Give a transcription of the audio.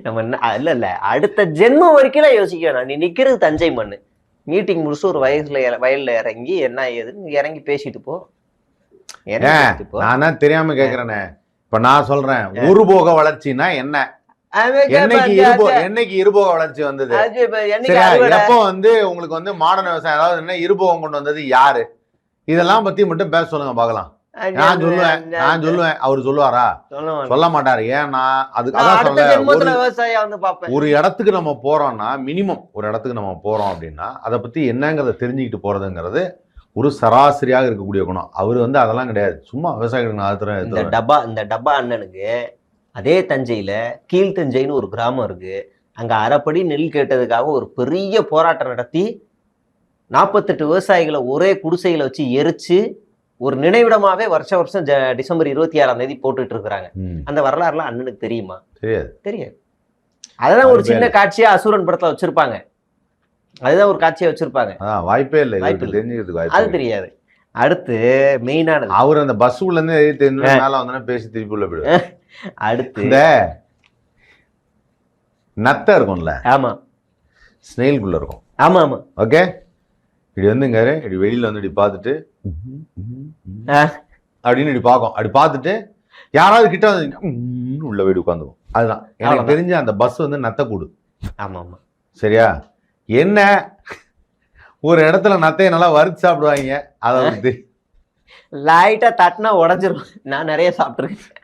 நம்ம இல்ல அடுத்த ஜென்மம் வரைக்கும் யோசிக்க வேணாம். நீ நிக்கிறது தஞ்சை மண்ணு. மீட்டிங் முடிச்சு ஒரு வயல்ல இறங்கி என்ன ஏதுன்னு இறங்கி பேசிட்டு போ. நான் தான் தெரியாம கேக்குறேனே. இப்ப நான் சொல்றேன், ஒருபோக வளர்ச்சின்னா என்ன? என்னைக்கு இருபோக வளர்ச்சி வந்தது? எப்போ வந்து உங்களுக்கு வந்து மாடர்ன் விவசாயம், அதாவது என்ன இருபோகம் கொண்டு வந்தது யாரு? இதெல்லாம் பத்தி மட்டும் பேச சொல்லுங்க பாக்கலாம். நான் சொல்லுவேன் அவரு சொல்லுவாரா? சொல்ல மாட்டாரு. ஏன்னா அதுக்காக சொல்ல, ஒரு இடத்துக்கு நம்ம போறோம்னா மினிமம் ஒரு இடத்துக்கு நம்ம போறோம் அப்படின்னா அதை பத்தி என்னங்கிறத தெரிஞ்சுக்கிட்டு போறதுங்கிறது ஒரு சராசரியாக இருக்கக்கூடிய குணம். அவரு வந்து அதெல்லாம் கிடையாது, சும்மா விவசாயிகளுக்கு. இந்த டப்பா அண்ணனுக்கு அதே தஞ்சையில கீழ்த்தஞ்சைன்னு ஒரு கிராமம் இருக்கு. அங்க அரைப்படி நெல் கேட்டதுக்காக ஒரு பெரிய போராட்டம் நடத்தி 48 விவசாயிகளை ஒரே குடிசைகளை வச்சு எரிச்சு ஒரு நினைவிடமாவே வருஷம் டிசம்பர் 26ஆம் தேதி போட்டுட்டு இருக்கிறாங்க. அந்த வரலாறுலாம் அண்ணனுக்கு தெரியுமா? தெரியாது. அதுதான் ஒரு சின்ன காட்சியா அசுரன் படத்துல வச்சிருப்பாங்க. அதுதான் ஒரு காட்சியா வச்சிருப்பாங்க. வாய்ப்பே இல்லை, தெரிஞ்சுக்கிறதுக்கு அது தெரியாது. அடுத்து மெயினானது, அவர் அந்த பஸ் உள்ள இருந்து மேல வந்தோன்னா பேசி திருப்பி உள்ள போயிடுவாரு. அடுத்து இந்த நத்தை இருக்கும்ல, ஆமா, ஸ்னெயில்குள்ள இருக்கும். ஆமா ஆமா, ஓகே. இப்படி வந்துங்க, இப்படி வெளியில வந்து இப்படி பார்த்துட்டு அப்படின்னு இப்படி பார்க்கும். அப்படி பார்த்துட்டு யாராவது கிட்ட வந்து உள்ள போயிட்டு உட்காந்துக்கும். அதுதான் எனக்கு தெரிஞ்ச அந்த பஸ் வந்து நத்தை கூடு. ஆமா ஆமா, சரியா? என்ன ஒரு இடத்துல நத்தையை நல்லா வறுத்து சாப்பிடுவாங்க, அதை வந்து லைட்டா தட்டினா உடஞ்சிரும். நான் நிறைய சாப்பிட்டுருக்கேன்.